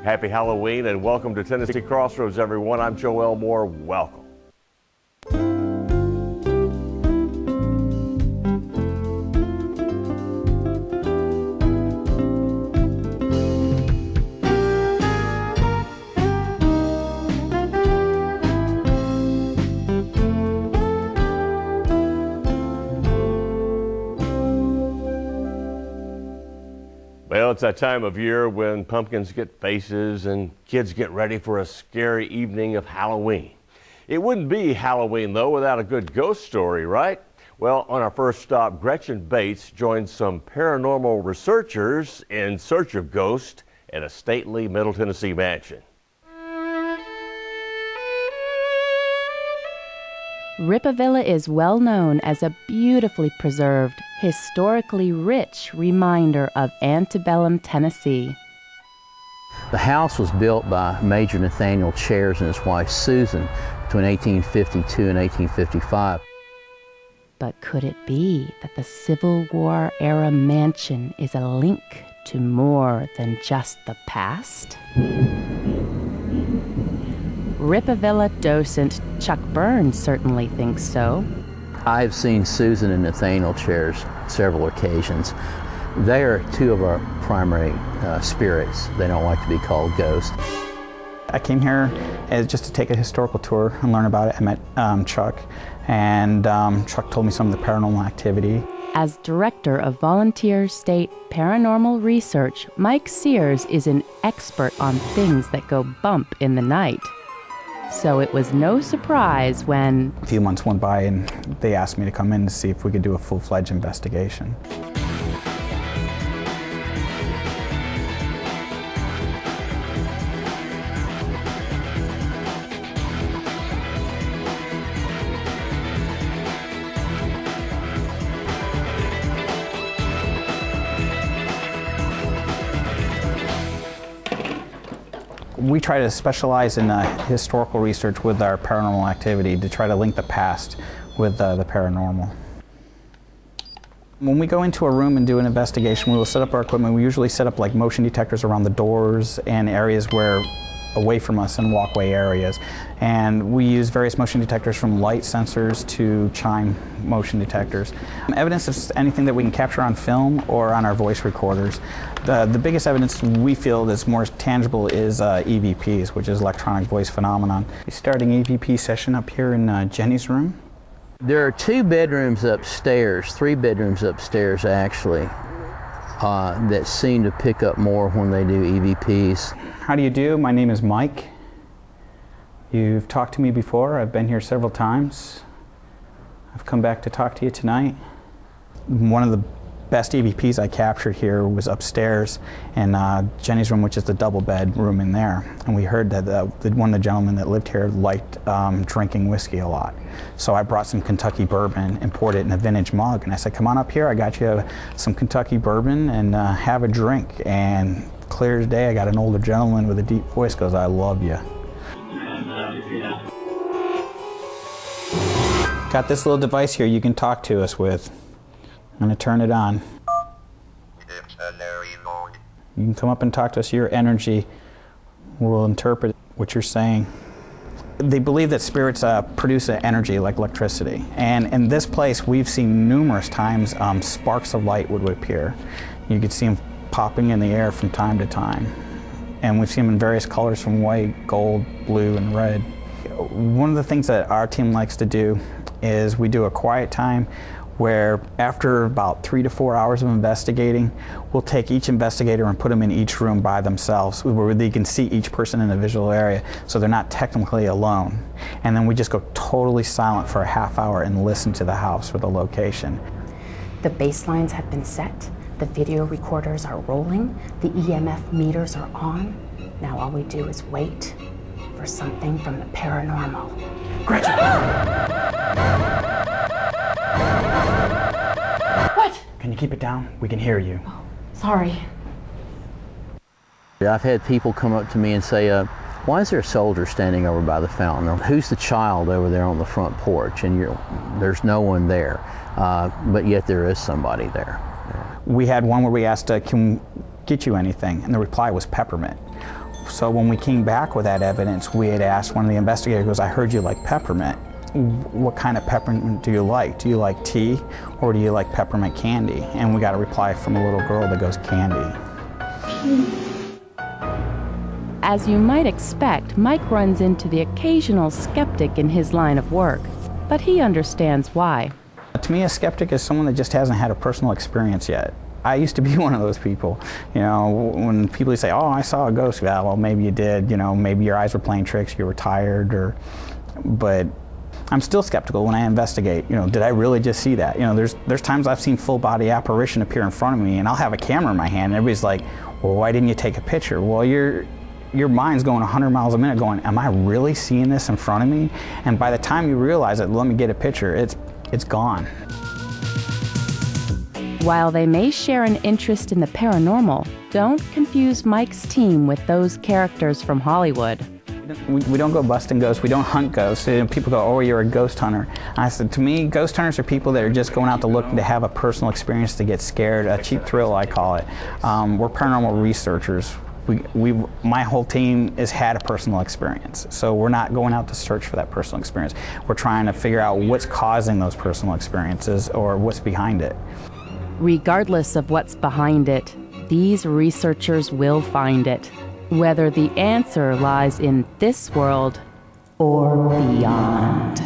Happy Halloween and welcome to Tennessee Crossroads, everyone. I'm Joe Elmore. Welcome. Well, it's that time of year when pumpkins get faces and kids get ready for a scary evening of Halloween. It wouldn't be Halloween, though, without a good ghost story, right? Well, on our first stop, Gretchen Bates joined some paranormal researchers in search of ghosts at a stately Middle Tennessee mansion. Rippavilla is well known as a beautifully preserved, historically rich reminder of antebellum Tennessee. The house was built by Major Nathaniel Chairs and his wife Susan between 1852 and 1855. But could it be that the Civil War era mansion is a link to more than just the past? Rippavilla docent Chuck Burns certainly thinks so. I've seen Susan and Nathaniel Chairs several occasions. They are two of our primary spirits. They don't like to be called ghosts. I came here just to take a historical tour and learn about it. I met Chuck, and Chuck told me some of the paranormal activity. As Director of Volunteer State Paranormal Research, Mike Sears is an expert on things that go bump in the night. So it was no surprise when a few months went by and they asked me to come in to see if we could do a full-fledged investigation. We try to specialize in historical research with our paranormal activity to try to link the past with the paranormal. When we go into a room and do an investigation, we will set up our equipment. We usually set up like motion detectors around the doors and areas where away from us in walkway areas. And we use various motion detectors from light sensors to chime motion detectors. Evidence is anything that we can capture on film or on our voice recorders. The biggest evidence we feel that's more tangible is EVPs, which is electronic voice phenomenon. We're starting EVP session up here in Jenny's room. There are two bedrooms upstairs, three bedrooms upstairs actually, that seem to pick up more when they do EVPs. How do you do? My name is Mike. You've talked to me before. I've been here several times. I've come back to talk to you tonight. One of the best EVPs I captured here was upstairs in Jenny's room, which is the double bed room in there. And we heard that one of the gentlemen that lived here liked drinking whiskey a lot. So I brought some Kentucky bourbon and poured it in a vintage mug. And I said, come on up here, I got you some Kentucky bourbon and have a drink. And clear as day, I got an older gentleman with a deep voice goes, I love you. Got this little device here you can talk to us with. I'm going to turn it on. You can come up and talk to us. Your energy will interpret what you're saying. They believe that spirits produce an energy like electricity. And in this place, we've seen numerous times sparks of light would appear. You could see them popping in the air from time to time. And we've seen them in various colors from white, gold, blue, and red. One of the things that our team likes to do is we do a quiet time where after about 3 to 4 hours of investigating, we'll take each investigator and put them in each room by themselves where they can see each person in a visual area so they're not technically alone. And then we just go totally silent for a half hour and listen to the house or the location. The baselines have been set, the video recorders are rolling, the EMF meters are on. Now all we do is wait for something from the paranormal. Gretchen! What? Can you keep it down? We can hear you. Oh, sorry. I've had people come up to me and say, why is there a soldier standing over by the fountain? Or, who's the child over there on the front porch? And there's no one there, but yet there is somebody there. We had one where we asked, can we get you anything? And the reply was peppermint. So when we came back with that evidence, we had asked one of the investigators, goes, I heard you like peppermint. What kind of peppermint do you like? Do you like tea or do you like peppermint candy? And we got a reply from a little girl that goes, candy. As you might expect, Mike runs into the occasional skeptic in his line of work, but he understands why. To me, a skeptic is someone that just hasn't had a personal experience yet. I used to be one of those people. You know, when people say, oh, I saw a ghost, yeah, well, maybe you did. You know, maybe your eyes were playing tricks, you were tired, but I'm still skeptical when I investigate. You know, did I really just see that? You know, there's times I've seen full body apparition appear in front of me, and I'll have a camera in my hand, and everybody's like, well, why didn't you take a picture? Well, your mind's going 100 miles a minute going, am I really seeing this in front of me? And by the time you realize it, let me get a picture, it's gone. While they may share an interest in the paranormal, don't confuse Mike's team with those characters from Hollywood. We don't go busting ghosts, we don't hunt ghosts. And people go, oh, you're a ghost hunter. I said, to me, ghost hunters are people that are just going out to look to have a personal experience, to get scared, a cheap thrill, I call it. We're paranormal researchers. My whole team has had a personal experience, so we're not going out to search for that personal experience. We're trying to figure out what's causing those personal experiences or what's behind it. Regardless of what's behind it, these researchers will find it, whether the answer lies in this world or beyond.